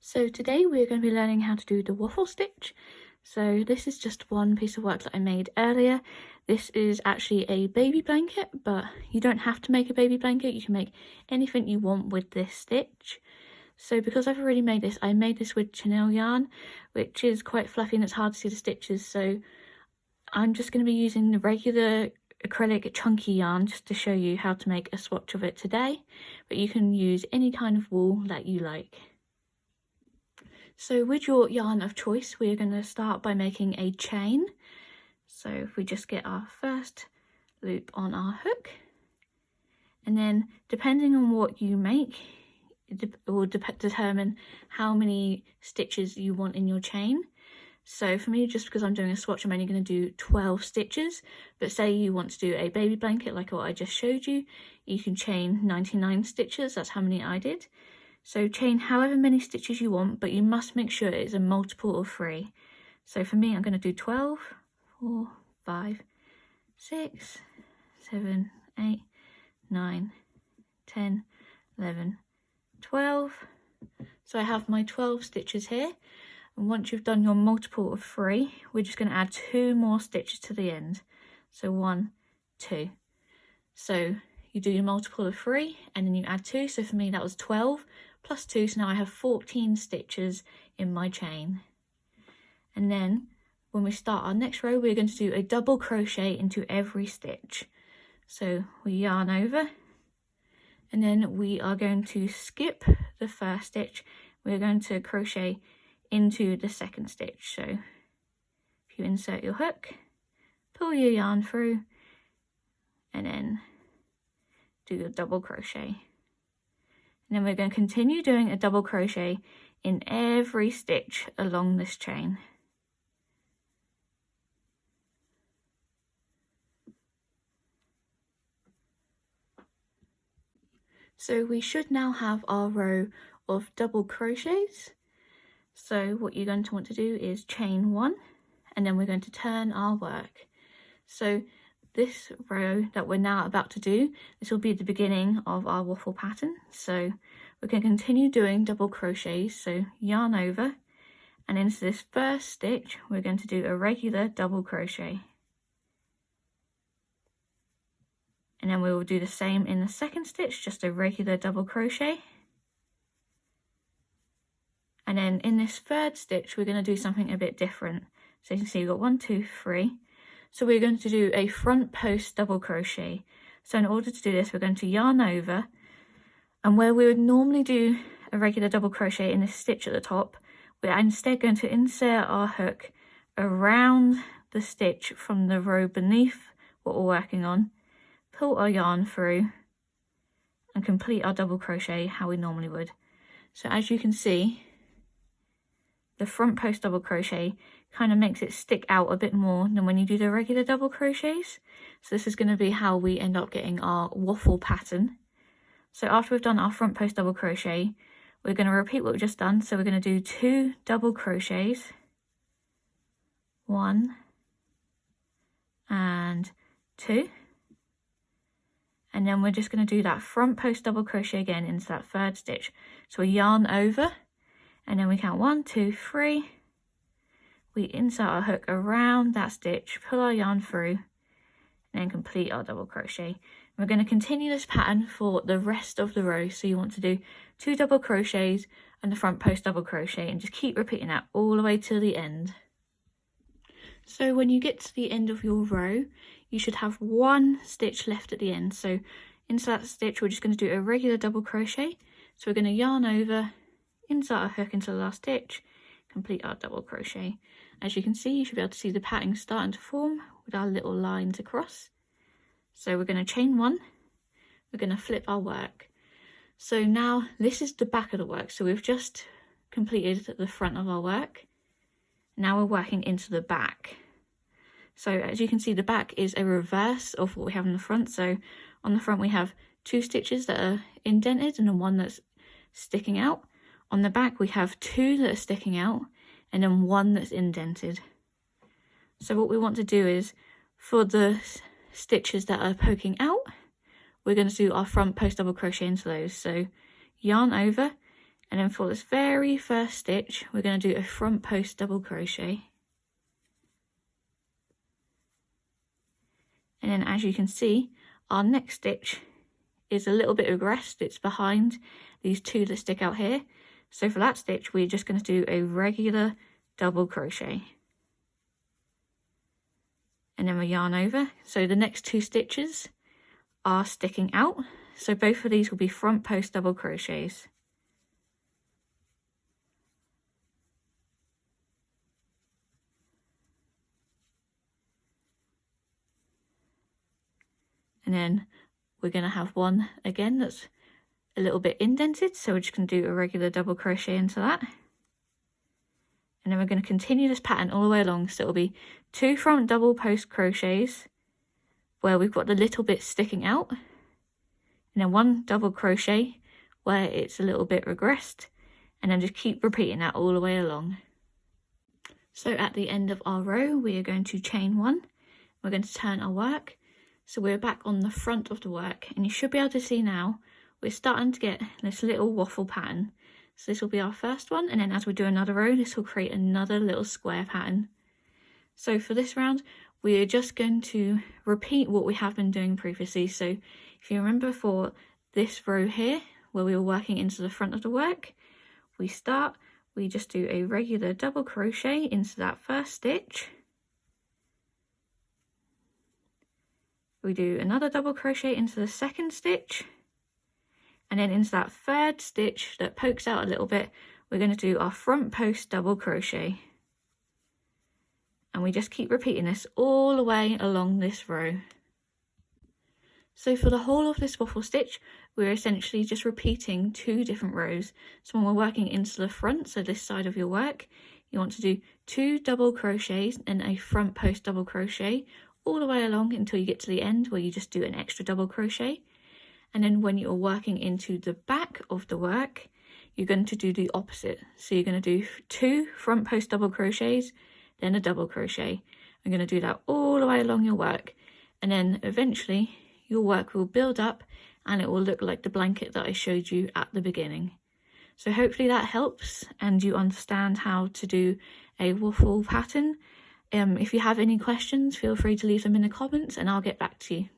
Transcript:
So today we're going to be learning how to do the waffle stitch. So this is just one piece of work that I made earlier. This is actually a baby blanket, but you don't have to make a baby blanket. You can make anything you want with this stitch. So because I've already made this, I made this with chenille yarn, which is quite fluffy and it's hard to see the stitches. So I'm just going to be using the regular acrylic chunky yarn just to show you how to make a swatch of it today. But you can use any kind of wool that you like. So with your yarn of choice, we're going to start by making a chain. So if we just get our first loop on our hook, and then depending on what you make, it will determine how many stitches you want in your chain. So for me, just because I'm doing a swatch, I'm only going to do 12 stitches, but say you want to do a baby blanket like what I just showed you, you can chain 99 stitches, that's how many I did. So chain however many stitches you want, but you must make sure it's a multiple of 3. So for me, I'm going to do 12, 4, 5, 6, 7, 8, 9, 10, 11, 12. So I have my 12 stitches here. And once you've done your multiple of 3, we're just going to add 2 more stitches to the end. So 1, 2. So you do your multiple of 3 and then you add 2. So for me, that was 12 plus 2. So now I have 14 stitches in my chain. And then when we start our next row, we're going to do a double crochet into every stitch. So we yarn over and then we are going to skip the first stitch. We're going to crochet into the second stitch. So if you insert your hook, pull your yarn through and then do your double crochet. And then we're going to continue doing a double crochet in every stitch along this chain. So we should now have our row of double crochets. So what you're going to want to do is chain 1 and then we're going to turn our work. So this row that we're now about to do, this will be the beginning of our waffle pattern. So we're going to continue doing double crochets. So yarn over and into this first stitch, we're going to do a regular double crochet. And then we will do the same in the second stitch, just a regular double crochet. And then in this third stitch, we're going to do something a bit different. So you can see we've got 1, 2, 3. So we're going to do a front post double crochet. So in order to do this, we're going to yarn over, and where we would normally do a regular double crochet in this stitch at the top, we're instead going to insert our hook around the stitch from the row beneath what we're working on, pull our yarn through and complete our double crochet how we normally would. So as you can see, the front post double crochet kind of makes it stick out a bit more than when you do the regular double crochets. So this is going to be how we end up getting our waffle pattern. So after we've done our front post double crochet, we're going to repeat what we've just done. So we're going to do 2 double crochets, 1 and 2. And then we're just going to do that front post double crochet again into that third stitch. So we yarn over and then we count 1, 2, 3. We insert our hook around that stitch, pull our yarn through, and then complete our double crochet. And we're going to continue this pattern for the rest of the row. So you want to do 2 double crochets and the front post double crochet and just keep repeating that all the way till the end. So when you get to the end of your row, you should have 1 stitch left at the end. So into that stitch, we're just going to do a regular double crochet. So we're going to yarn over, insert our hook into the last stitch, complete our double crochet. As you can see, you should be able to see the pattern starting to form with our little lines across. So we're going to chain 1, we're going to flip our work. So now this is the back of the work. So we've just completed the front of our work. Now we're working into the back. So as you can see, the back is a reverse of what we have in the front. So on the front we have 2 stitches that are indented and then 1 that's sticking out. On the back we have 2 that are sticking out and then 1 that's indented. So what we want to do is, for the stitches that are poking out, we're going to do our front post double crochet into those. So yarn over And then for this very first stitch, we're going to do a front post double crochet. And then as you can see, our next stitch is a little bit regressed. It's behind these two that stick out here. So for that stitch, we're just going to do a regular double crochet. And then we yarn over. So the next two stitches are sticking out. So both of these will be front post double crochets. And then we're going to have one again that's a little bit indented, so we're just going to do a regular double crochet into that. And then we're going to continue this pattern all the way along, so it'll be 2 front double post crochets where we've got the little bit sticking out, and then 1 double crochet where it's a little bit regressed, and then just keep repeating that all the way along. So at the end of our row, we are going to chain 1. We're going to turn our work. So we're back on the front of the work, and you should be able to see now we're starting to get this little waffle pattern. So this will be our first one, and then as we do another row, this will create another little square pattern. So for this round, we are just going to repeat what we have been doing previously. So if you remember for this row here, where we were working into the front of the work, we just do a regular double crochet into that first stitch. We do another double crochet into the second stitch, and then into that third stitch that pokes out a little bit, we're going to do our front post double crochet. And we just keep repeating this all the way along this row. So for the whole of this waffle stitch, we're essentially just repeating 2 different rows. So when we're working into the front, so this side of your work, you want to do 2 double crochets and a front post double crochet all the way along until you get to the end where you just do an extra double crochet. And then when you're working into the back of the work, you're going to do the opposite. So you're going to do 2 front post double crochets, then a double crochet. I'm going to do that all the way along your work, and then eventually your work will build up and it will look like the blanket that I showed you at the beginning. So hopefully that helps and you understand how to do a waffle pattern. If you have any questions, feel free to leave them in the comments and I'll get back to you.